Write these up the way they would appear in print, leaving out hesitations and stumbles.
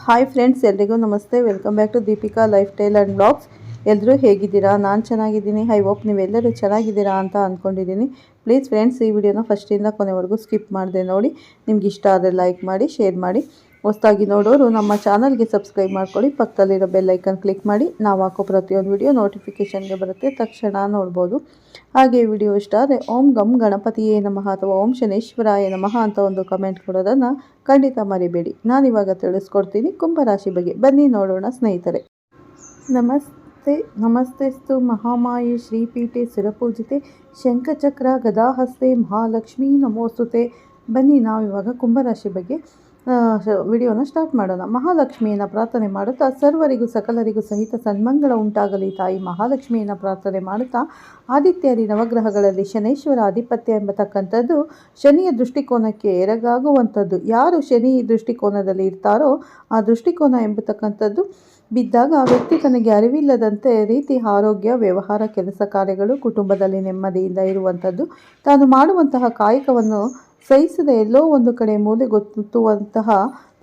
Hi friends, ಎಲ್ರಿಗೂ ನಮಸ್ತೆ. Welcome back to Deepika lifestyle and blogs. ಎಲ್ಲರೂ ಹೇಗಿದ್ದೀರಾ? ನಾನು ಚೆನ್ನಾಗಿದ್ದೀನಿ. ಐ ಹೋಪ್ ನೀವೆಲ್ಲರೂ ಚೆನ್ನಾಗಿದ್ದೀರಾ ಅಂತ ಅಂದ್ಕೊಂಡಿದ್ದೀನಿ. ಪ್ಲೀಸ್ ಫ್ರೆಂಡ್ಸ್, ಈ ವಿಡಿಯೋನ ಫಸ್ಟಿಂದ ಕೊನೆವರೆಗೂ ಸ್ಕಿಪ್ ಮಾಡಿದೆ ನೋಡಿ. ನಿಮ್ಗೆ ಇಷ್ಟ ಆದರೆ ಲೈಕ್ ಮಾಡಿ, ಶೇರ್ ಮಾಡಿ. ಹೊಸದಾಗಿ ನೋಡೋರು ನಮ್ಮ ಚಾನಲ್ಗೆ ಸಬ್ಸ್ಕ್ರೈಬ್ ಮಾಡ್ಕೊಳ್ಳಿ. ಪಕ್ಕದಲ್ಲಿರೋ ಬೆಲ್ ಐಕನ್ ಕ್ಲಿಕ್ ಮಾಡಿ. ನಾವು ಹಾಕೋ ಪ್ರತಿಯೊಂದು ವಿಡಿಯೋ ನೋಟಿಫಿಕೇಷನ್ಗೆ ಬರುತ್ತೆ, ತಕ್ಷಣ ನೋಡ್ಬೋದು. ಹಾಗೆ ವಿಡಿಯೋ ಇಷ್ಟ ಆದರೆ ಓಂ ಗಂ ಗಣಪತಿಯೇ ನಮಃ ಅಥವಾ ಓಂ ಶನೇಶ್ವರಾಯ ನಮಃ ಅಂತ ಒಂದು ಕಮೆಂಟ್ ಕೊಡೋದನ್ನು ಖಂಡಿತ ಮರಿಬೇಡಿ. ನಾನಿವಾಗ ತಿಳಿಸ್ಕೊಡ್ತೀನಿ ಕುಂಭರಾಶಿ ಬಗ್ಗೆ. ಬನ್ನಿ ನೋಡೋಣ ಸ್ನೇಹಿತರೆ. ನಮಸ್ತೆಸ್ತು ಮಹಾಮಾಯೆ ಶ್ರೀಪೀಠೆ ಸುರಪೂಜಿತೆ ಶಂಖಚಕ್ರ ಗದಾಹಸ್ತೆ ಮಹಾಲಕ್ಷ್ಮೀ ನಮೋಸ್ತುತೆ. ಬನ್ನಿ ನಾವಿವಾಗ ಕುಂಭರಾಶಿ ಬಗ್ಗೆ ವಿಡಿಯೋನ ಸ್ಟಾರ್ಟ್ ಮಾಡೋಣ. ಮಹಾಲಕ್ಷ್ಮಿಯನ್ನು ಪ್ರಾರ್ಥನೆ ಮಾಡುತ್ತಾ ಸರ್ವರಿಗೂ ಸಕಲರಿಗೂ ಸಹಿತ ಸನ್ಮಂಗಳ ಉಂಟಾಗಲಿ ತಾಯಿ ಮಹಾಲಕ್ಷ್ಮಿಯನ್ನು ಪ್ರಾರ್ಥನೆ ಮಾಡುತ್ತಾ ಆದಿತ್ಯಾದಿ ನವಗ್ರಹಗಳಲ್ಲಿ ಶನೇಶ್ವರ ಆಧಿಪತ್ಯ ಎಂಬತಕ್ಕಂಥದ್ದು ಶನಿಯ ದೃಷ್ಟಿಕೋನಕ್ಕೆ ಎರಗಾಗುವಂಥದ್ದು. ಯಾರು ಶನಿ ದೃಷ್ಟಿಕೋನದಲ್ಲಿ ಇರ್ತಾರೋ ಆ ದೃಷ್ಟಿಕೋನ ಎಂಬತಕ್ಕಂಥದ್ದು ಬಿದ್ದಾಗ ಆ ವ್ಯಕ್ತಿ ತನಗೆ ಅರಿವಿಲ್ಲದಂತೆ ರೀತಿ ಆರೋಗ್ಯ, ವ್ಯವಹಾರ, ಕೆಲಸ ಕಾರ್ಯಗಳು, ಕುಟುಂಬದಲ್ಲಿ ನೆಮ್ಮದಿಯಿಂದ ಇರುವಂಥದ್ದು, ತಾನು ಮಾಡುವಂತಹ ಕಾಯಕವನ್ನು ಸಹಿಸದೆ ಎಲ್ಲೋ ಒಂದು ಕಡೆ ಮೂಲೆಗೊತ್ತುವಂತಹ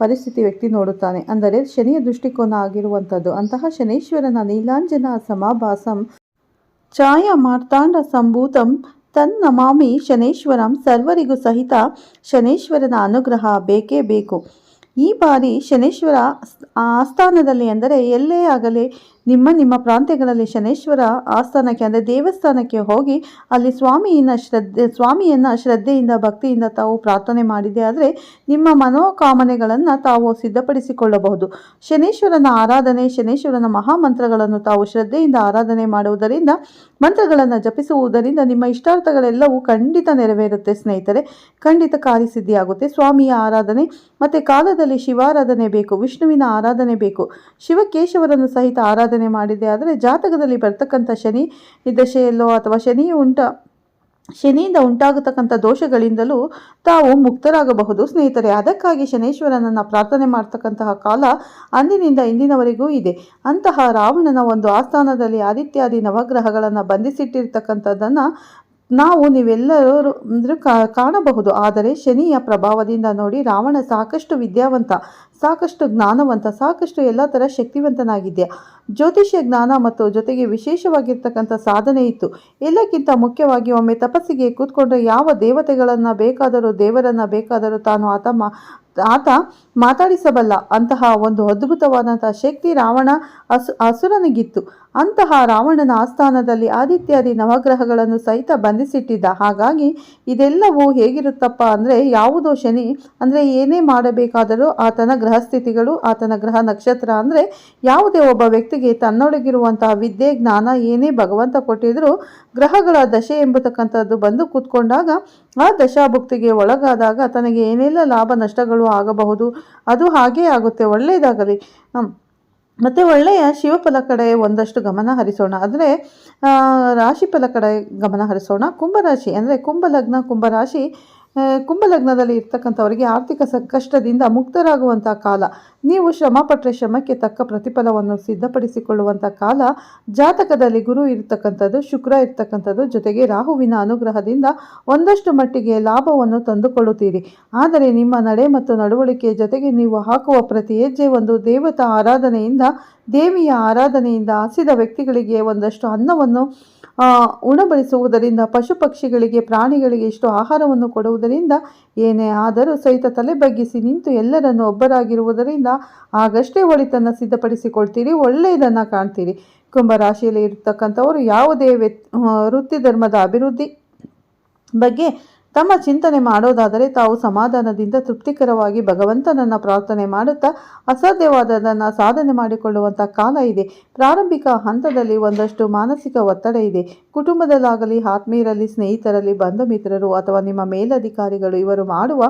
ಪರಿಸ್ಥಿತಿ ವ್ಯಕ್ತಿ ನೋಡುತ್ತಾನೆ. ಅಂದರೆ ಶನಿಯ ದೃಷ್ಟಿಕೋನ ಆಗಿರುವಂಥದ್ದು. ಅಂತಹ ಶನೇಶ್ವರನ ನೀಲಾಂಜನ ಸಮಾಭಾಸಂ ಛಾಯಾ ಮಾರ್ತಾಂಡ ಸಂಭೂತಂ ತನ್ನಮಾಮಿ ಶನೇಶ್ವರಂ. ಸರ್ವರಿಗೂ ಸಹಿತ ಶನೇಶ್ವರನ ಅನುಗ್ರಹ ಬೇಕೇ ಬೇಕು. ಈ ಬಾರಿ ಶನೇಶ್ವರ ಆಸ್ಥಾನದಲ್ಲಿ, ಅಂದರೆ ಎಲ್ಲೇ ಆಗಲಿ ನಿಮ್ಮ ಪ್ರಾಂತ್ಯಗಳಲ್ಲಿ ಶನೇಶ್ವರ ಆಸ್ಥಾನಕ್ಕೆ ಅಂದರೆ ದೇವಸ್ಥಾನಕ್ಕೆ ಹೋಗಿ ಅಲ್ಲಿ ಸ್ವಾಮಿಯನ್ನು ಶ್ರದ್ಧೆಯಿಂದ ಭಕ್ತಿಯಿಂದ ತಾವು ಪ್ರಾರ್ಥನೆ ಮಾಡಿದೆ ಆದರೆ ನಿಮ್ಮ ಮನೋಕಾಮನೆಗಳನ್ನು ತಾವು ಸಿದ್ಧಪಡಿಸಿಕೊಳ್ಳಬಹುದು. ಶನೇಶ್ವರನ ಆರಾಧನೆ, ಶನೇಶ್ವರನ ಮಹಾಮಂತ್ರಗಳನ್ನು ತಾವು ಶ್ರದ್ಧೆಯಿಂದ ಆರಾಧನೆ ಮಾಡುವುದರಿಂದ, ಮಂತ್ರಗಳನ್ನು ಜಪಿಸುವುದರಿಂದ ನಿಮ್ಮ ಇಷ್ಟಾರ್ಥಗಳೆಲ್ಲವೂ ಖಂಡಿತ ನೆರವೇರುತ್ತೆ ಸ್ನೇಹಿತರೆ. ಖಂಡಿತ ಕಾರ್ಯಸಿದ್ಧಿಯಾಗುತ್ತೆ. ಸ್ವಾಮಿಯ ಆರಾಧನೆ ಮತ್ತು ಕಾಲದಲ್ಲಿ ಶಿವಾರಾಧನೆ ಬೇಕು, ವಿಷ್ಣುವಿನ ಆರಾಧನೆ ಬೇಕು. ಶಿವಕೇಶವರನ್ನು ಸಹಿತ ಆರಾಧನೆ ಮಾಡಿದೆ ಆದರೆ ಜಾತಕದಲ್ಲಿ ಬರ್ತಕ್ಕಂಥ ಶನಿ ದಶೆಯಲ್ಲೋ ಅಥವಾ ಶನಿಯಿಂದ ಉಂಟಾಗತಕ್ಕಂಥ ದೋಷಗಳಿಂದಲೂ ತಾವು ಮುಕ್ತರಾಗಬಹುದು ಸ್ನೇಹಿತರೆ. ಅದಕ್ಕಾಗಿ ಶನೇಶ್ವರನನ್ನು ಪ್ರಾರ್ಥನೆ ಮಾಡ್ತಕ್ಕಂತಹ ಕಾಲ ಅಂದಿನಿಂದ ಇಂದಿನವರೆಗೂ ಇದೆ. ಅಂತಹ ರಾವಣನ ಒಂದು ಆಸ್ಥಾನದಲ್ಲಿ ಆದಿತ್ಯಾದಿ ನವಗ್ರಹಗಳನ್ನು ಬಂಧಿಸಿಟ್ಟಿರ್ತಕ್ಕಂಥದ್ದನ್ನು ನೀವೆಲ್ಲರೂ ಕಾಣಬಹುದು. ಆದರೆ ಶನಿಯ ಪ್ರಭಾವದಿಂದ ನೋಡಿ, ರಾವಣ ಸಾಕಷ್ಟು ವಿದ್ಯಾವಂತ, ಸಾಕಷ್ಟು ಜ್ಞಾನವಂತ, ಸಾಕಷ್ಟು ಎಲ್ಲ ಥರ ಶಕ್ತಿವಂತನಾಗಿದ್ದ. ಜ್ಯೋತಿಷ್ಯ ಜ್ಞಾನ ಮತ್ತು ಜೊತೆಗೆ ವಿಶೇಷವಾಗಿರ್ತಕ್ಕಂಥ ಸಾಧನೆ ಇತ್ತು. ಎಲ್ಲಕ್ಕಿಂತ ಮುಖ್ಯವಾಗಿ ಒಮ್ಮೆ ತಪಸ್ಸಿಗೆ ಕೂತ್ಕೊಂಡ್ರೆ ಯಾವ ದೇವರನ್ನು ಬೇಕಾದರೂ ತಾನು ಆತ ಮಾತಾಡಿಸಬಲ್ಲ. ಅಂತಹ ಒಂದು ಅದ್ಭುತವಾದಂತಹ ಶಕ್ತಿ ರಾವಣ ಅಸುರನಿಗಿತ್ತು. ಅಂತಹ ರಾವಣನ ಆಸ್ಥಾನದಲ್ಲಿ ಆದಿತ್ಯಾದಿ ನವಗ್ರಹಗಳನ್ನು ಸಹಿತ ಬಂಧಿಸಿಟ್ಟಿದ್ದ. ಹಾಗಾಗಿ ಇದೆಲ್ಲವೂ ಹೇಗಿರುತ್ತಪ್ಪ ಅಂದರೆ, ಯಾವುದೋ ಶನಿ ಅಂದರೆ ಏನೇ ಮಾಡಬೇಕಾದರೂ ಆತನ ಗ್ರಹಸ್ಥಿತಿಗಳು, ಆತನ ಗ್ರಹ ನಕ್ಷತ್ರ, ಅಂದರೆ ಯಾವುದೇ ಒಬ್ಬ ವ್ಯಕ್ತಿಗೆ ತನ್ನೊಳಗಿರುವಂತಹ ವಿದ್ಯೆ, ಜ್ಞಾನ ಏನೇ ಭಗವಂತ ಕೊಟ್ಟಿದ್ರೂ ಗ್ರಹಗಳ ದಶೆ ಎಂಬತಕ್ಕಂಥದ್ದು ಬಂದು ಕೂತ್ಕೊಂಡಾಗ ಆ ದಶಾಭುಕ್ತಿಗೆ ಒಳಗಾದಾಗ ತನಗೆ ಏನೆಲ್ಲ ಲಾಭ ನಷ್ಟಗಳು ಆಗಬಹುದು. ಅದು ಹಾಗೇ ಆಗುತ್ತೆ. ಒಳ್ಳೆಯದಾಗಲಿ. ಮತ್ತು ಒಳ್ಳೆಯ ಶಿವಫಲ ಕಡೆ ಒಂದಷ್ಟು ಗಮನ ಹರಿಸೋಣ. ಅಂದರೆ ರಾಶಿಫಲ ಕಡೆ ಗಮನ ಹರಿಸೋಣ. ಕುಂಭರಾಶಿ ಅಂದರೆ ಕುಂಭಲಗ್ನದಲ್ಲಿ ಇರ್ತಕ್ಕಂಥವರಿಗೆ ಆರ್ಥಿಕ ಸಂಕಷ್ಟದಿಂದ ಮುಕ್ತರಾಗುವಂಥ ಕಾಲ. ನೀವು ಶ್ರಮಪಟ್ಟರೆ ಶ್ರಮಕ್ಕೆ ತಕ್ಕ ಪ್ರತಿಫಲವನ್ನು ಸಿದ್ಧಪಡಿಸಿಕೊಳ್ಳುವಂಥ ಕಾಲ. ಜಾತಕದಲ್ಲಿ ಗುರು ಇರ್ತಕ್ಕಂಥದ್ದು, ಶುಕ್ರ ಇರ್ತಕ್ಕಂಥದ್ದು, ಜೊತೆಗೆ ರಾಹುವಿನ ಅನುಗ್ರಹದಿಂದ ಒಂದಷ್ಟು ಮಟ್ಟಿಗೆ ಲಾಭವನ್ನು ತಂದುಕೊಳ್ಳುತ್ತೀರಿ. ಆದರೆ ನಿಮ್ಮ ನಡೆ ಮತ್ತು ನಡವಳಿಕೆ ಜೊತೆಗೆ ನೀವು ಹಾಕುವ ಪ್ರತಿ ಹೆಜ್ಜೆ ಒಂದು ದೇವತಾ ಆರಾಧನೆಯಿಂದ, ದೇವಿಯ ಆರಾಧನೆಯಿಂದ ಹಸಿದ ವ್ಯಕ್ತಿಗಳಿಗೆ ಒಂದಷ್ಟು ಅನ್ನವನ್ನು ಉಣಬಡಿಸುವುದರಿಂದ, ಪಶು ಪಕ್ಷಿಗಳಿಗೆ, ಪ್ರಾಣಿಗಳಿಗೆ ಇಷ್ಟು ಆಹಾರವನ್ನು ಕೊಡುವುದರಿಂದ, ಏನೇ ಆದರೂ ಸಹಿತ ತಲೆ ಬಗ್ಗಿಸಿ ನಿಂತು ಎಲ್ಲರನ್ನು ಒಬ್ಬರಾಗಿರುವುದರಿಂದ ಆಗಷ್ಟೇ ಒಳಿತನ್ನು ಸಿದ್ಧಪಡಿಸಿಕೊಳ್ತೀರಿ, ಒಳ್ಳೆಯದನ್ನು ಕಾಣ್ತೀರಿ. ಕುಂಭರಾಶಿಯಲ್ಲಿ ಇರತಕ್ಕಂಥವರು ಯಾವುದೇ ವೃತ್ತಿ ಧರ್ಮದ ಅಭಿವೃದ್ಧಿ ಬಗ್ಗೆ ತಮ್ಮ ಚಿಂತನೆ ಮಾಡೋದಾದರೆ ತಾವು ಸಮಾಧಾನದಿಂದ ತೃಪ್ತಿಕರವಾಗಿ ಭಗವಂತನನ್ನು ಪ್ರಾರ್ಥನೆ ಮಾಡುತ್ತಾ ಅಸಾಧ್ಯವಾದದನ್ನು ಸಾಧನೆ ಮಾಡಿಕೊಳ್ಳುವಂಥ ಕಾಲ ಇದೆ. ಪ್ರಾರಂಭಿಕ ಹಂತದಲ್ಲಿ ಒಂದಷ್ಟು ಮಾನಸಿಕ ಒತ್ತಡ ಇದೆ. ಕುಟುಂಬದಲ್ಲಾಗಲಿ, ಆತ್ಮೀಯರಲ್ಲಿ, ಸ್ನೇಹಿತರಲ್ಲಿ, ಬಂಧು ಮಿತ್ರರು ಅಥವಾ ನಿಮ್ಮ ಮೇಲಧಿಕಾರಿಗಳು ಇವರು ಮಾಡುವ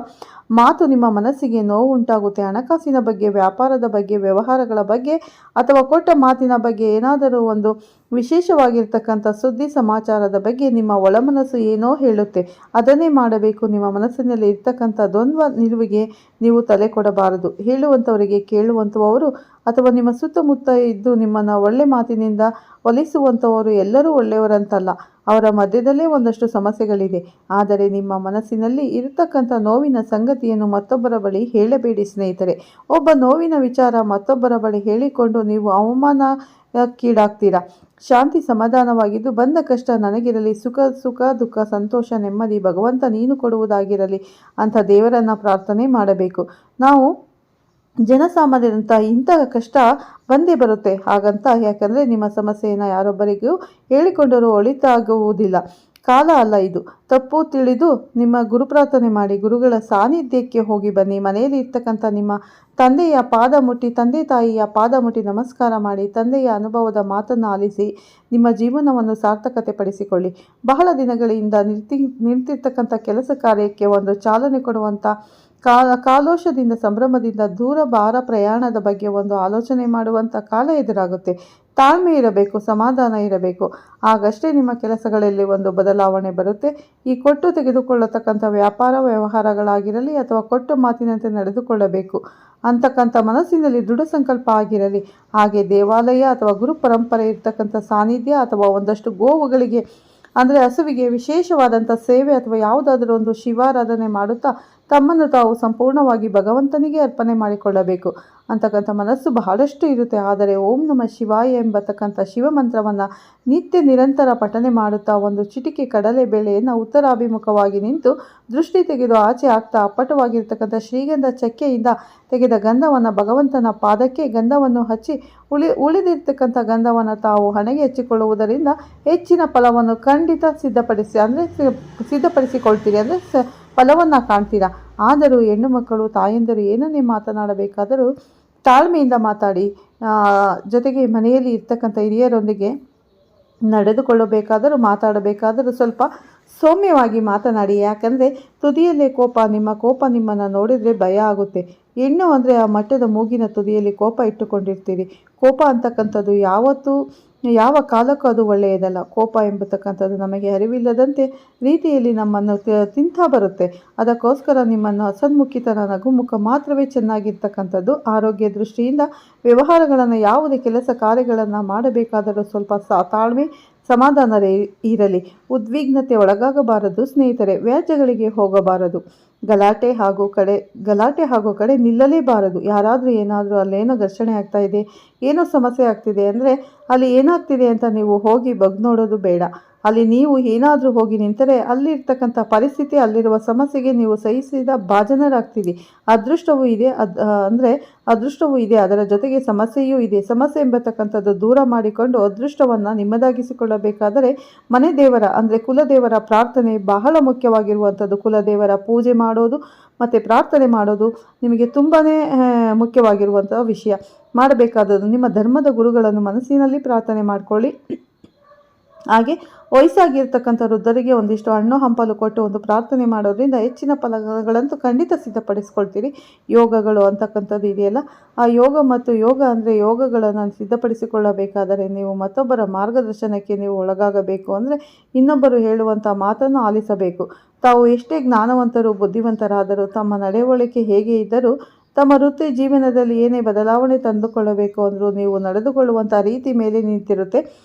ಮಾತು ನಿಮ್ಮ ಮನಸ್ಸಿಗೆ ನೋವು ಉಂಟಾಗುತ್ತೆ. ಹಣಕಾಸಿನ ಬಗ್ಗೆ, ವ್ಯಾಪಾರದ ಬಗ್ಗೆ, ವ್ಯವಹಾರಗಳ ಬಗ್ಗೆ ಅಥವಾ ಕೊಟ್ಟ ಮಾತಿನ ಬಗ್ಗೆ ಏನಾದರೂ ಒಂದು ವಿಶೇಷವಾಗಿರ್ತಕ್ಕಂಥ ಸುದ್ದಿ ಸಮಾಚಾರದ ಬಗ್ಗೆ ನಿಮ್ಮ ಒಳಮನಸ್ಸು ಏನೋ ಹೇಳುತ್ತೆ. ಅದನ್ನೇ ಮಾಡಬೇಕು. ನಿಮ್ಮ ಮನಸ್ಸಿನಲ್ಲಿ ಇರ್ತಕ್ಕಂಥ ದ್ವಂದ್ವ ನಿಲುವಿಗೆ ನೀವು ತಲೆ ಕೊಡಬಾರದು. ಹೇಳುವಂಥವರಿಗೆ ಕೇಳುವಂಥವರು ಅಥವಾ ನಿಮ್ಮ ಸುತ್ತಮುತ್ತ ಇದ್ದು ನಿಮ್ಮನ್ನು ಒಳ್ಳೆ ಮಾತಿನಿಂದ ಒಲಿಸುವಂಥವರು ಎಲ್ಲರೂ ಒಳ್ಳೆಯವರಂತಲ್ಲ. ಅವರ ಮಧ್ಯದಲ್ಲೇ ಒಂದಷ್ಟು ಸಮಸ್ಯೆಗಳಿದೆ. ಆದರೆ ನಿಮ್ಮ ಮನಸ್ಸಿನಲ್ಲಿ ಇರತಕ್ಕಂಥ ನೋವಿನ ಸಂಗತಿಯನ್ನು ಮತ್ತೊಬ್ಬರ ಬಳಿ ಹೇಳಬೇಡಿ ಸ್ನೇಹಿತರೆ. ಒಬ್ಬ ನೋವಿನ ವಿಚಾರ ಮತ್ತೊಬ್ಬರ ಬಳಿ ಹೇಳಿಕೊಂಡು ನೀವು ಅವಮಾನಕ್ಕೀಡಾಗ್ತೀರಾ. ಶಾಂತಿ ಸಮಾಧಾನವಾಗಿದ್ದು ಬಂದ ಕಷ್ಟ ನನಗಿರಲಿ, ಸುಖ ದುಃಖ ಸಂತೋಷ ನೆಮ್ಮದಿ ಭಗವಂತ ನೀನು ಕೊಡುವುದಾಗಿರಲಿ ಅಂತ ದೇವರನ್ನು ಪ್ರಾರ್ಥನೆ ಮಾಡಬೇಕು. ನಾವು ಜನಸಾಮಾನ್ಯರಂತ ಇಂತಹ ಕಷ್ಟ ಬಂದೇ ಬರುತ್ತೆ ಹಾಗಂತ ಯಾಕಂದರೆ ನಿಮ್ಮ ಸಮಸ್ಯೆಯನ್ನು ಯಾರೊಬ್ಬರಿಗೂ ಹೇಳಿಕೊಂಡರೂ ಒಳಿತಾಗುವುದಿಲ್ಲ. ಕಾಲ ಅಲ್ಲ ಇದು. ತಪ್ಪು ತಿಳಿದು ನಿಮ್ಮ ಗುರು ಪ್ರಾರ್ಥನೆ ಮಾಡಿ, ಗುರುಗಳ ಸಾನ್ನಿಧ್ಯಕ್ಕೆ ಹೋಗಿ ಬನ್ನಿ. ಮನೆಯಲ್ಲಿ ಇರ್ತಕ್ಕಂಥ ನಿಮ್ಮ ತಂದೆಯ ಪಾದ ಮುಟ್ಟಿ, ತಂದೆ ತಾಯಿಯ ಪಾದ ಮುಟ್ಟಿ ನಮಸ್ಕಾರ ಮಾಡಿ, ತಂದೆಯ ಅನುಭವದ ಮಾತನ್ನು ಆಲಿಸಿ ನಿಮ್ಮ ಜೀವನವನ್ನು ಸಾರ್ಥಕತೆ ಪಡಿಸಿಕೊಳ್ಳಿ. ಬಹಳ ದಿನಗಳಿಂದ ನಿಂತಿರ್ತಕ್ಕಂಥ ಕೆಲಸ ಕಾರ್ಯಕ್ಕೆ ಒಂದು ಚಾಲನೆ ಕೊಡುವಂಥ ಕಾಲೋಷದಿಂದ ಸಂಭ್ರಮದಿಂದ ದೂರ ಭಾರ ಪ್ರಯಾಣದ ಬಗ್ಗೆ ಒಂದು ಆಲೋಚನೆ ಮಾಡುವಂಥ ಕಾಲ ಎದುರಾಗುತ್ತೆ. ತಾಳ್ಮೆ ಇರಬೇಕು, ಸಮಾಧಾನ ಇರಬೇಕು. ಆಗಷ್ಟೇ ನಿಮ್ಮ ಕೆಲಸಗಳಲ್ಲಿ ಒಂದು ಬದಲಾವಣೆ ಬರುತ್ತೆ. ಈ ಕೊಟ್ಟು ತೆಗೆದುಕೊಳ್ಳತಕ್ಕಂಥ ವ್ಯಾಪಾರ ವ್ಯವಹಾರಗಳಾಗಿರಲಿ ಅಥವಾ ಕೊಟ್ಟು ಮಾತಿನಂತೆ ನಡೆದುಕೊಳ್ಳಬೇಕು ಅಂತಕ್ಕಂಥ ಮನಸ್ಸಿನಲ್ಲಿ ದೃಢ ಸಂಕಲ್ಪ ಆಗಿರಲಿ. ಹಾಗೆ ದೇವಾಲಯ ಅಥವಾ ಗುರು ಪರಂಪರೆ ಇರ್ತಕ್ಕಂಥ ಸಾನ್ನಿಧ್ಯ ಅಥವಾ ಒಂದಷ್ಟು ಗೋವುಗಳಿಗೆ ಅಂದರೆ ಹಸುವಿಗೆ ವಿಶೇಷವಾದಂಥ ಸೇವೆ ಅಥವಾ ಯಾವುದಾದ್ರೂ ಒಂದು ಶಿವಾರಾಧನೆ ಮಾಡುತ್ತಾ ತಮ್ಮನ್ನು ತಾವು ಸಂಪೂರ್ಣವಾಗಿ ಭಗವಂತನಿಗೆ ಅರ್ಪಣೆ ಮಾಡಿಕೊಳ್ಳಬೇಕು ಅಂತಕ್ಕಂಥ ಮನಸ್ಸು ಬಹಳಷ್ಟು ಇರುತ್ತೆ. ಆದರೆ ಓಂ ನಮಃ ಶಿವಾಯ ಎಂಬತಕ್ಕಂಥ ಶಿವಮಂತ್ರವನ್ನು ನಿತ್ಯ ನಿರಂತರ ಪಠನೆ ಮಾಡುತ್ತಾ ಒಂದು ಚಿಟಿಕೆ ಕಡಲೆ ಬೇಳೆಯನ್ನು ಉತ್ತರಾಭಿಮುಖವಾಗಿ ನಿಂತು ದೃಷ್ಟಿ ತೆಗೆದು ಆಚೆ ಆಗ್ತಾ ಅಪ್ಪಟವಾಗಿರ್ತಕ್ಕಂಥ ಶ್ರೀಗಂಧ ಚಕ್ಕೆಯಿಂದ ತೆಗೆದ ಗಂಧವನ್ನು ಭಗವಂತನ ಪಾದಕ್ಕೆ ಗಂಧವನ್ನು ಹಚ್ಚಿ ಉಳಿದಿರ್ತಕ್ಕಂಥ ಗಂಧವನ್ನು ತಾವು ಹಣೆಗೆ ಹಚ್ಚಿಕೊಳ್ಳುವುದರಿಂದ ಹೆಚ್ಚಿನ ಫಲವನ್ನು ಖಂಡಿತ ಸಿದ್ಧಪಡಿಸಿಕೊಳ್ತೀರಿ. ಅಂದರೆ ಫಲವನ್ನು ಕಾಣ್ತೀರಾ. ಆದರೂ ಹೆಣ್ಣು ಮಕ್ಕಳು ತಾಯಂದಿರು ಏನನ್ನೇ ಮಾತನಾಡಬೇಕಾದರೂ ತಾಳ್ಮೆಯಿಂದ ಮಾತಾಡಿ, ಜೊತೆಗೆ ಮನೆಯಲ್ಲಿ ಇರ್ತಕ್ಕಂಥ ಹಿರಿಯರೊಂದಿಗೆ ನಡೆದುಕೊಳ್ಳಬೇಕಾದರೂ ಮಾತಾಡಬೇಕಾದರೂ ಸ್ವಲ್ಪ ಸೌಮ್ಯವಾಗಿ ಮಾತನಾಡಿ. ಯಾಕಂದರೆ ತುದಿಯಲ್ಲೇ ಕೋಪ ನಿಮ್ಮನ್ನು ನೋಡಿದರೆ ಭಯ ಆಗುತ್ತೆ. ಹೆಣ್ಣು ಅಂದರೆ ಆ ಮಟ್ಟದ ಮೂಗಿನ ತುದಿಯಲ್ಲಿ ಕೋಪ ಇಟ್ಟುಕೊಂಡಿರ್ತೀರಿ. ಕೋಪ ಅಂತಕ್ಕಂಥದ್ದು ಯಾವ ಕಾಲಕ್ಕೂ ಅದು ಒಳ್ಳೆಯದಲ್ಲ. ಕೋಪ ಎಂಬತಕ್ಕಂಥದ್ದು ನಮಗೆ ಅರಿವಿಲ್ಲದಂತೆ ರೀತಿಯಲ್ಲಿ ನಮ್ಮನ್ನು ತಿಂತಾ ಬರುತ್ತೆ. ಅದಕ್ಕೋಸ್ಕರ ನಿಮ್ಮನ್ನು ಹಸನ್ಮುಖಿತನ ನಗುಮುಖ ಮಾತ್ರವೇ ಚೆನ್ನಾಗಿರ್ತಕ್ಕಂಥದ್ದು. ಆರೋಗ್ಯ ದೃಷ್ಟಿಯಿಂದ ವ್ಯವಹಾರಗಳನ್ನು ಯಾವುದೇ ಕೆಲಸ ಕಾರ್ಯಗಳನ್ನು ಮಾಡಬೇಕಾದರೂ ಸ್ವಲ್ಪ ತಾಳ್ಮೆ ಸಮಾಧಾನ ಇರಲಿ. ಉದ್ವಿಗ್ನತೆ ಒಳಗಾಗಬಾರದು ಸ್ನೇಹಿತರೆ. ವ್ಯಾಜ್ಯಗಳಿಗೆ ಹೋಗಬಾರದು. ಗಲಾಟೆ ಹಾಗೂ ಕಡೆ ನಿಲ್ಲಲೇಬಾರದು. ಯಾರಾದರೂ ಏನಾದರೂ ಅಲ್ಲೇನೋ ಘರ್ಷಣೆ ಆಗ್ತಾ ಇದೆ, ಏನೋ ಸಮಸ್ಯೆ ಆಗ್ತಿದೆ ಅಂದರೆ ಅಲ್ಲಿ ಏನಾಗ್ತಿದೆ ಅಂತ ನೀವು ಹೋಗಿ ನೋಡೋದು ಬೇಡ. ಅಲ್ಲಿ ನೀವು ಏನಾದರೂ ಹೋಗಿ ನಿಂತರೆ ಅಲ್ಲಿರ್ತಕ್ಕಂಥ ಪರಿಸ್ಥಿತಿ, ಅಲ್ಲಿರುವ ಸಮಸ್ಯೆಗೆ ನೀವು ಸಹಿಸಿದ ಭಾಜನರಾಗ್ತೀರಿ. ಅದೃಷ್ಟವೂ ಇದೆ, ಅದರ ಜೊತೆಗೆ ಸಮಸ್ಯೆಯೂ ಇದೆ. ಸಮಸ್ಯೆ ಎಂಬತಕ್ಕಂಥದ್ದು ದೂರ ಮಾಡಿಕೊಂಡು ಅದೃಷ್ಟವನ್ನು ನಿಮ್ಮದಾಗಿಸಿಕೊಳ್ಳಬೇಕಾದರೆ ಮನೆ ದೇವರ ಅಂದರೆ ಕುಲದೇವರ ಪ್ರಾರ್ಥನೆ ಬಹಳ ಮುಖ್ಯವಾಗಿರುವಂಥದ್ದು. ಕುಲದೇವರ ಪೂಜೆ ಮಾಡೋದು ಮತ್ತು ಪ್ರಾರ್ಥನೆ ಮಾಡೋದು ನಿಮಗೆ ತುಂಬಾ ಮುಖ್ಯವಾಗಿರುವಂಥ ವಿಷಯ. ಮಾಡಬೇಕಾದದ್ದು ನಿಮ್ಮ ಧರ್ಮದ ಗುರುಗಳನ್ನು ಮನಸ್ಸಿನಲ್ಲಿ ಪ್ರಾರ್ಥನೆ ಮಾಡಿಕೊಳ್ಳಿ. ಹಾಗೆ ವಯಸ್ಸಾಗಿರ್ತಕ್ಕಂಥ ವೃದ್ಧರಿಗೆ ಒಂದಿಷ್ಟು ಹಣ್ಣು ಹಂಪಲು ಕೊಟ್ಟು ಒಂದು ಪ್ರಾರ್ಥನೆ ಮಾಡೋದ್ರಿಂದ ಹೆಚ್ಚಿನ ಫಲಗಳಂತೂ ಖಂಡಿತ ಸಿದ್ಧಪಡಿಸ್ಕೊಳ್ತೀರಿ. ಯೋಗಗಳು ಅಂತಕ್ಕಂಥದ್ದು ಇದೆಯಲ್ಲ, ಆ ಯೋಗ ಅಂದರೆ ಯೋಗಗಳನ್ನು ಸಿದ್ಧಪಡಿಸಿಕೊಳ್ಳಬೇಕಾದರೆ ನೀವು ಮತ್ತೊಬ್ಬರ ಮಾರ್ಗದರ್ಶನಕ್ಕೆ ನೀವು ಒಳಗಾಗಬೇಕು. ಅಂದರೆ ಇನ್ನೊಬ್ಬರು ಹೇಳುವಂಥ ಮಾತನ್ನು ಆಲಿಸಬೇಕು. ತಾವು ಎಷ್ಟೇ ಜ್ಞಾನವಂತರು ಬುದ್ಧಿವಂತರಾದರೂ ತಮ್ಮ ನಡವಳಿಕೆ ಹೇಗೆ ಇದ್ದರೂ ತಮ್ಮ ವೃತ್ತಿ ಜೀವನದಲ್ಲಿ ಏನೇ ಬದಲಾವಣೆ ತಂದುಕೊಳ್ಳಬೇಕು ಅಂದರೂ ನೀವು ನಡೆದುಕೊಳ್ಳುವಂಥ ರೀತಿ ಮೇಲೆ ನಿಂತಿರುತ್ತೆ.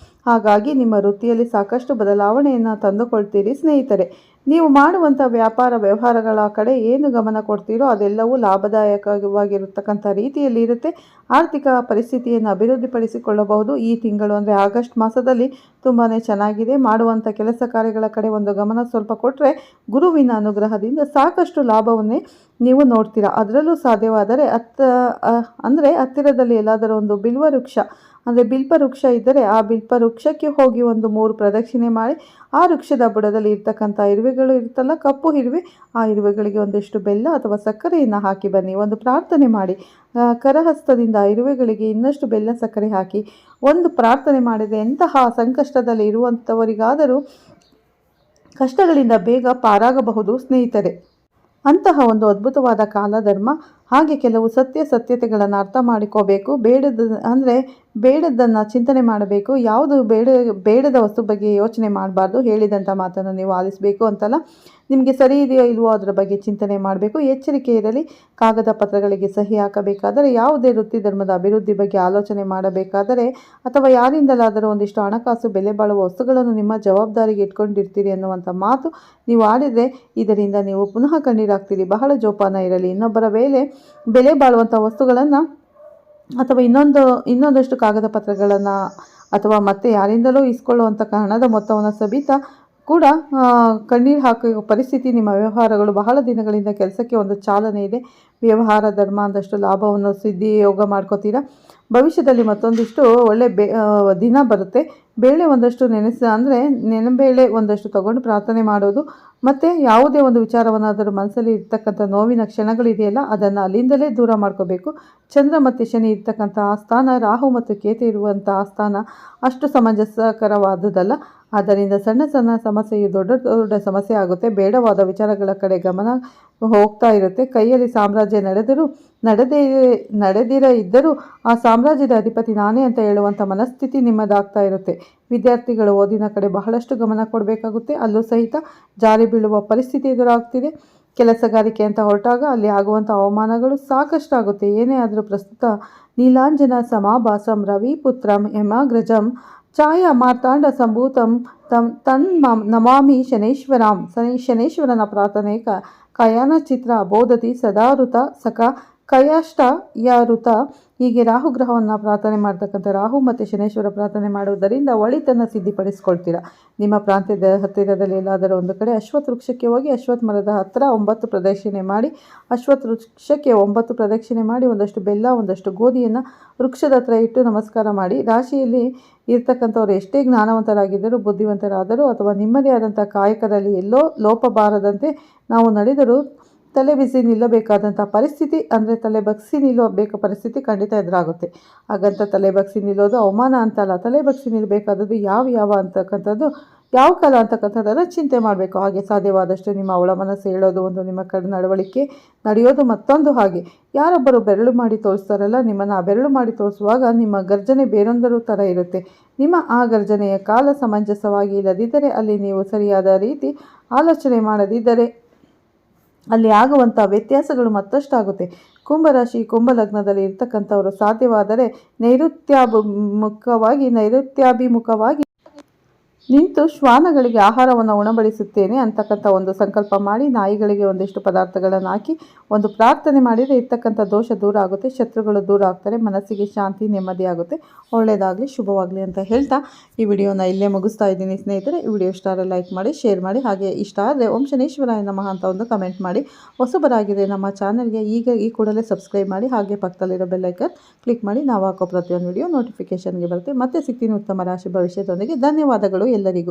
ಹಾಗಾಗಿ ನಿಮ್ಮ ವೃತ್ತಿಯಲ್ಲಿ ಸಾಕಷ್ಟು ಬದಲಾವಣೆಯನ್ನು ತಂದುಕೊಳ್ತೀರಿ ಸ್ನೇಹಿತರೆ. ನೀವು ಮಾಡುವಂಥ ವ್ಯಾಪಾರ ವ್ಯವಹಾರಗಳ ಕಡೆ ಏನು ಗಮನ ಕೊಡ್ತೀರೋ ಅದೆಲ್ಲವೂ ಲಾಭದಾಯಕವಾಗಿರತಕ್ಕಂಥ ರೀತಿಯಲ್ಲಿ ಇರುತ್ತೆ. ಆರ್ಥಿಕ ಪರಿಸ್ಥಿತಿಯನ್ನು ಅಭಿವೃದ್ಧಿಪಡಿಸಿಕೊಳ್ಳಬಹುದು. ಈ ತಿಂಗಳು ಅಂದರೆ ಆಗಸ್ಟ್ ಮಾಸದಲ್ಲಿ ತುಂಬಾ ಚೆನ್ನಾಗಿದೆ. ಮಾಡುವಂಥ ಕೆಲಸ ಕಾರ್ಯಗಳ ಕಡೆ ಒಂದು ಗಮನ ಸ್ವಲ್ಪ ಕೊಟ್ಟರೆ ಗುರುವಿನ ಅನುಗ್ರಹದಿಂದ ಸಾಕಷ್ಟು ಲಾಭವನ್ನೇ ನೀವು ನೋಡ್ತೀರಾ. ಅದರಲ್ಲೂ ಸಾಧ್ಯವಾದರೆ ಹತ್ತಿರದಲ್ಲಿ ಎಲ್ಲಾದರೂ ಒಂದು ಬಿಲ್ವ ವೃಕ್ಷ ಅಂದರೆ ಬಿಲ್ಪ ವೃಕ್ಷ ಇದ್ದರೆ ಆ ಬಿಲ್ಪ ವೃಕ್ಷಕ್ಕೆ ಹೋಗಿ ಒಂದು 3 ಪ್ರದಕ್ಷಿಣೆ ಮಾಡಿ ಆ ವೃಕ್ಷದ ಬುಡದಲ್ಲಿ ಇರ್ತಕ್ಕಂಥ ಇರುವೆಗಳು ಇರುತ್ತಲ್ಲ, ಕಪ್ಪು ಇರುವೆ, ಆ ಇರುವೆಗಳಿಗೆ ಒಂದಿಷ್ಟು ಬೆಲ್ಲ ಅಥವಾ ಸಕ್ಕರೆಯನ್ನು ಹಾಕಿ ಬನ್ನಿ. ಒಂದು ಪ್ರಾರ್ಥನೆ ಮಾಡಿ ಕರಹಸ್ತದಿಂದ ಇರುವೆಗಳಿಗೆ ಇನ್ನಷ್ಟು ಬೆಲ್ಲ ಸಕ್ಕರೆ ಹಾಕಿ ಒಂದು ಪ್ರಾರ್ಥನೆ ಮಾಡಿದರೆ ಎಂತಹ ಸಂಕಷ್ಟದಲ್ಲಿ ಇರುವಂಥವರಿಗಾದರೂ ಕಷ್ಟಗಳಿಂದ ಬೇಗ ಪಾರಾಗಬಹುದು ಸ್ನೇಹಿತರೆ. ಅಂತಹ ಒಂದು ಅದ್ಭುತವಾದ ಕಾಲಧರ್ಮ ಹಾಗೆ ಕೆಲವು ಸತ್ಯತೆಗಳನ್ನು ಅರ್ಥ ಮಾಡಿಕೋಬೇಕು. ಬೇಡದ್ದನ್ನು ಚಿಂತನೆ ಮಾಡಬೇಕು. ಯಾವುದು ಬೇಡದ ವಸ್ತು ಬಗ್ಗೆ ಯೋಚನೆ ಮಾಡಬಾರ್ದು. ಹೇಳಿದಂಥ ಮಾತನ್ನು ನೀವು ಆಲಿಸಬೇಕು ಅಂತಲ್ಲ, ನಿಮಗೆ ಸರಿ ಇದೆಯೋ ಇಲ್ವೋ ಅದರ ಬಗ್ಗೆ ಚಿಂತನೆ ಮಾಡಬೇಕು. ಎಚ್ಚರಿಕೆ ಇರಲಿ. ಕಾಗದ ಪತ್ರಗಳಿಗೆ ಸಹಿ ಹಾಕಬೇಕಾದರೆ, ಯಾವುದೇ ವೃತ್ತಿ ಧರ್ಮದ ಅಭಿವೃದ್ಧಿ ಬಗ್ಗೆ ಆಲೋಚನೆ ಮಾಡಬೇಕಾದರೆ, ಅಥವಾ ಯಾರಿಂದಲಾದರೂ ಒಂದಿಷ್ಟು ಹಣಕಾಸು ಬೆಲೆ ಬಾಳುವ ವಸ್ತುಗಳನ್ನು ನಿಮ್ಮ ಜವಾಬ್ದಾರಿಗೆ ಇಟ್ಕೊಂಡಿರ್ತೀರಿ ಅನ್ನುವಂಥ ಮಾತು ನೀವು ಆಡಿದರೆ ಇದರಿಂದ ನೀವು ಪುನಃ ಕಣ್ಣೀರಾಗ್ತೀರಿ. ಬಹಳ ಜೋಪಾನ ಇರಲಿ. ಇನ್ನೊಬ್ಬರ ಬೆಲೆ ಬಾಳುವಂಥ ವಸ್ತುಗಳನ್ನು ಅಥವಾ ಇನ್ನೊಂದಷ್ಟು ಕಾಗದ ಪತ್ರಗಳನ್ನು ಅಥವಾ ಮತ್ತೆ ಯಾರಿಂದಲೂ ಇಸ್ಕೊಳ್ಳುವಂಥ ಹಣದ ಮೊತ್ತವನ್ನು ಸಬಿತ ಕೂಡ ಕಣ್ಣೀರು ಹಾಕುವ ಪರಿಸ್ಥಿತಿ ನಿಮ್ಮ ವ್ಯವಹಾರಗಳು ಬಹಳ ದಿನಗಳಿಂದ ಕೆಲಸಕ್ಕೆ ಒಂದು ಚಾಲನೆ ಇದೆ. ವ್ಯವಹಾರ ಧರ್ಮ ಅಂದಷ್ಟು ಲಾಭವನ್ನು ಸಿದ್ಧಿ ಯೋಗ ಮಾಡ್ಕೋತೀರಾ. ಭವಿಷ್ಯದಲ್ಲಿ ಮತ್ತೊಂದಿಷ್ಟು ಒಳ್ಳೆ ದಿನ ಬರುತ್ತೆ. ಬೇಳೆ ಒಂದಷ್ಟು ನೆನಬೇಳೆ ಒಂದಷ್ಟು ತಗೊಂಡು ಪ್ರಾರ್ಥನೆ ಮಾಡೋದು, ಮತ್ತು ಯಾವುದೇ ಒಂದು ವಿಚಾರವನ್ನಾದರೂ ಮನಸ್ಸಲ್ಲಿ ಇರ್ತಕ್ಕಂಥ ನೋವಿನ ಕ್ಷಣಗಳಿದೆಯಲ್ಲ ಅದನ್ನು ಅಲ್ಲಿಂದಲೇ ದೂರ ಮಾಡ್ಕೋಬೇಕು. ಚಂದ್ರ ಮತ್ತು ಶನಿ ಇರ್ತಕ್ಕಂಥ ಆಸ್ಥಾನ, ರಾಹು ಮತ್ತು ಕೇತು ಇರುವಂಥ ಆಸ್ಥಾನ ಅಷ್ಟು ಸಮಂಜಸಕರವಾದುದಲ್ಲ. ಆದ್ದರಿಂದ ಸಣ್ಣ ಸಮಸ್ಯೆಯು ದೊಡ್ಡ ಸಮಸ್ಯೆ ಆಗುತ್ತೆ. ಬೇಡವಾದ ವಿಚಾರಗಳ ಕಡೆ ಗಮನ ಹೋಗ್ತಾ ಇರುತ್ತೆ. ಕೈಯಲ್ಲಿ ಸಾಮ್ರಾಜ್ಯ ನಡೆದಿರ ಇದ್ದರೂ ಆ ಸಾಮ್ರಾಜ್ಯದ ಅಧಿಪತಿ ನಾನೇ ಅಂತ ಹೇಳುವಂಥ ಮನಸ್ಥಿತಿ ನಿಮ್ಮದಾಗ್ತಾ ಇರುತ್ತೆ. ವಿದ್ಯಾರ್ಥಿಗಳು ಓದಿನ ಕಡೆ ಬಹಳಷ್ಟು ಗಮನ ಕೊಡಬೇಕಾಗುತ್ತೆ. ಅಲ್ಲೂ ಸಹಿತ ಜಾರಿ ಬೀಳುವ ಪರಿಸ್ಥಿತಿ ಎದುರಾಗ್ತಿದೆ. ಕೆಲಸಗಾರಿಕೆ ಅಂತ ಹೊರಟಾಗ ಅಲ್ಲಿ ಆಗುವಂಥ ಅವಮಾನಗಳು ಸಾಕಷ್ಟು ಆಗುತ್ತೆ. ಏನೇ ಆದರೂ ಪ್ರಸ್ತುತ ನೀಲಾಂಜನ ಸಮಾಭಾಸಂ ರವಿಪುತ್ರಂ ಯಮಾಗ್ರಜಂ ಛಾಯಾ ಮಾರ್ತಾಂಡ ಸಂಭೂತಂ ನಮಾಮಿ ಶನೈಶ್ವರನ ಪ್ರಾರ್ಥನೆ ಕಯಾನ ಚಿತ್ರ ಬೋಧತಿ ಸದಾಋತ ಸಖ ಕಯಾಷ್ಟ ಯಾಋತ. ಹೀಗೆ ರಾಹುಗ್ರಹವನ್ನು ಪ್ರಾರ್ಥನೆ ಮಾಡ್ತಕ್ಕಂಥ ರಾಹು ಮತ್ತು ಶನೇಶ್ವರ ಪ್ರಾರ್ಥನೆ ಮಾಡುವುದರಿಂದ ಒಳಿತನ್ನು ಸಿದ್ಧಿಪಡಿಸ್ಕೊಳ್ತೀರಾ. ನಿಮ್ಮ ಪ್ರಾಂತ್ಯದ ಹತ್ತಿರದಲ್ಲಿ ಎಲ್ಲಾದರೂ ಒಂದು ಕಡೆ ಅಶ್ವತ್ಥ ವೃಕ್ಷಕ್ಕೆ ಹೋಗಿ ಅಶ್ವತ್ಥ ಮರದ ಹತ್ತಿರ 9 ಪ್ರದಕ್ಷಿಣೆ ಮಾಡಿ, ಅಶ್ವತ್ಥ ವೃಕ್ಷಕ್ಕೆ 9 ಪ್ರದಕ್ಷಿಣೆ ಮಾಡಿ ಒಂದಷ್ಟು ಬೆಲ್ಲ ಒಂದಷ್ಟು ಗೋಧಿಯನ್ನು ವೃಕ್ಷದ ಹತ್ರ ಇಟ್ಟು ನಮಸ್ಕಾರ ಮಾಡಿ. ರಾಶಿಯಲ್ಲಿ ಇರ್ತಕ್ಕಂಥವ್ರು ಎಷ್ಟೇ ಜ್ಞಾನವಂತರಾಗಿದ್ದರೂ ಬುದ್ಧಿವಂತರಾದರೂ ಅಥವಾ ನಿಮ್ಮದೇ ಆದಂಥ ಕಾಯಕದಲ್ಲಿ ಎಲ್ಲೋ ಲೋಪ ಬಾರದಂತೆ ನಾವು ನಡೆದರೂ ತಲೆ ಬಿಸಿ ನಿಲ್ಲಬೇಕಾದಂಥ ಪರಿಸ್ಥಿತಿ, ತಲೆ ಬಗ್ಸಿ ನಿಲ್ಲಬೇಕು ಪರಿಸ್ಥಿತಿ ಖಂಡಿತ ಎದುರಾಗುತ್ತೆ. ಹಾಗಂತ ತಲೆ ಬಗ್ಸಿ ನಿಲ್ಲೋದು ಅವಮಾನ ಅಂತಲ್ಲ. ತಲೆ ಬಗ್ಸಿ ನಿಲ್ಲಬೇಕಾದದ್ದು ಯಾವ ಅಂತಕ್ಕಂಥದ್ದು, ಯಾವ ಕಾಲ ಅಂತಕ್ಕಂಥದ್ದನ್ನು ಚಿಂತೆ ಮಾಡಬೇಕು. ಹಾಗೆ ಸಾಧ್ಯವಾದಷ್ಟು ನಿಮ್ಮ ಒಳ ಮನಸ್ಸು ಹೇಳೋದು ಒಂದು, ನಿಮ್ಮ ನಡವಳಿಕೆ ನಡೆಯೋದು ಮತ್ತೊಂದು. ಹಾಗೆ ಯಾರೊಬ್ಬರು ಬೆರಳು ಮಾಡಿ ತೋರಿಸ್ತಾರಲ್ಲ, ನಿಮ್ಮನ್ನು ಆ ಬೆರಳು ಮಾಡಿ ತೋರಿಸುವಾಗ ನಿಮ್ಮ ಗರ್ಜನೆ ಬೇರೊಂದರೂ ಥರ ಇರುತ್ತೆ. ನಿಮ್ಮ ಆ ಗರ್ಜನೆಯ ಕಾಲ ಸಮಂಜಸವಾಗಿ ಇಲ್ಲದಿದ್ದರೆ, ಅಲ್ಲಿ ನೀವು ಸರಿಯಾದ ರೀತಿ ಆಲೋಚನೆ ಮಾಡದಿದ್ದರೆ ಅಲ್ಲಿ ಆಗುವಂಥ ವ್ಯತ್ಯಾಸಗಳು ಮತ್ತಷ್ಟಾಗುತ್ತೆ. ಕುಂಭರಾಶಿ ಕುಂಭಲಗ್ನದಲ್ಲಿ ಇರ್ತಕ್ಕಂಥವರು ಸಾಧ್ಯವಾದರೆ ನೈಋತ್ಯಾಭಿಮುಖವಾಗಿ ನಿಂತು ಶ್ವಾನಗಳಿಗೆ ಆಹಾರವನ್ನು ಉಣಬಡಿಸುತ್ತೇನೆ ಅಂತಕ್ಕಂಥ ಒಂದು ಸಂಕಲ್ಪ ಮಾಡಿ, ನಾಯಿಗಳಿಗೆ ಒಂದಿಷ್ಟು ಪದಾರ್ಥಗಳನ್ನು ಹಾಕಿ ಒಂದು ಪ್ರಾರ್ಥನೆ ಮಾಡಿದರೆ ಇರ್ತಕ್ಕಂಥ ದೋಷ ದೂರ ಆಗುತ್ತೆ, ಶತ್ರುಗಳು ದೂರ ಆಗ್ತಾರೆ, ಮನಸ್ಸಿಗೆ ಶಾಂತಿ ನೆಮ್ಮದಿ ಆಗುತ್ತೆ. ಒಳ್ಳೆಯದಾಗಲಿ, ಶುಭವಾಗಲಿ ಅಂತ ಹೇಳ್ತಾ ಈ ವಿಡಿಯೋನ ಇಲ್ಲೇ ಮುಗಿಸ್ತಾ ಇದ್ದೀನಿ ಸ್ನೇಹಿತರೆ. ಈ ವಿಡಿಯೋ ಇಷ್ಟ ಆದರೆ ಲೈಕ್ ಮಾಡಿ, ಶೇರ್ ಮಾಡಿ. ಹಾಗೆ ಇಷ್ಟ ಆದರೆ ಓಂ ಶನೇಶ್ವರಾಯ ನಮಃ ಅಂತ ಒಂದು ಕಮೆಂಟ್ ಮಾಡಿ. ಹೊಸಬರಾಗಿದೆ ನಮ್ಮ ಚಾನಲ್ಗೆ ಈ ಕೂಡಲೇ ಸಬ್ಸ್ಕ್ರೈಬ್ ಮಾಡಿ. ಹಾಗೆ ಪಕ್ಕದಲ್ಲಿರೋ ಬೆಲ್ ಐಕಾನ್ ಕ್ಲಿಕ್ ಮಾಡಿ. ನಾವು ಹಾಕೋ ಪ್ರತಿಯೊಂದು ವಿಡಿಯೋ ನೋಟಿಫಿಕೇಷನ್ಗೆ ಬರುತ್ತೆ. ಮತ್ತೆ ಸಿಗ್ತೀನಿ ಉತ್ತಮ ರಾಶಿ ಭವಿಷ್ಯದೊಂದಿಗೆ. ಧನ್ಯವಾದಗಳು ಎಲ್ಲರಿಗೂ.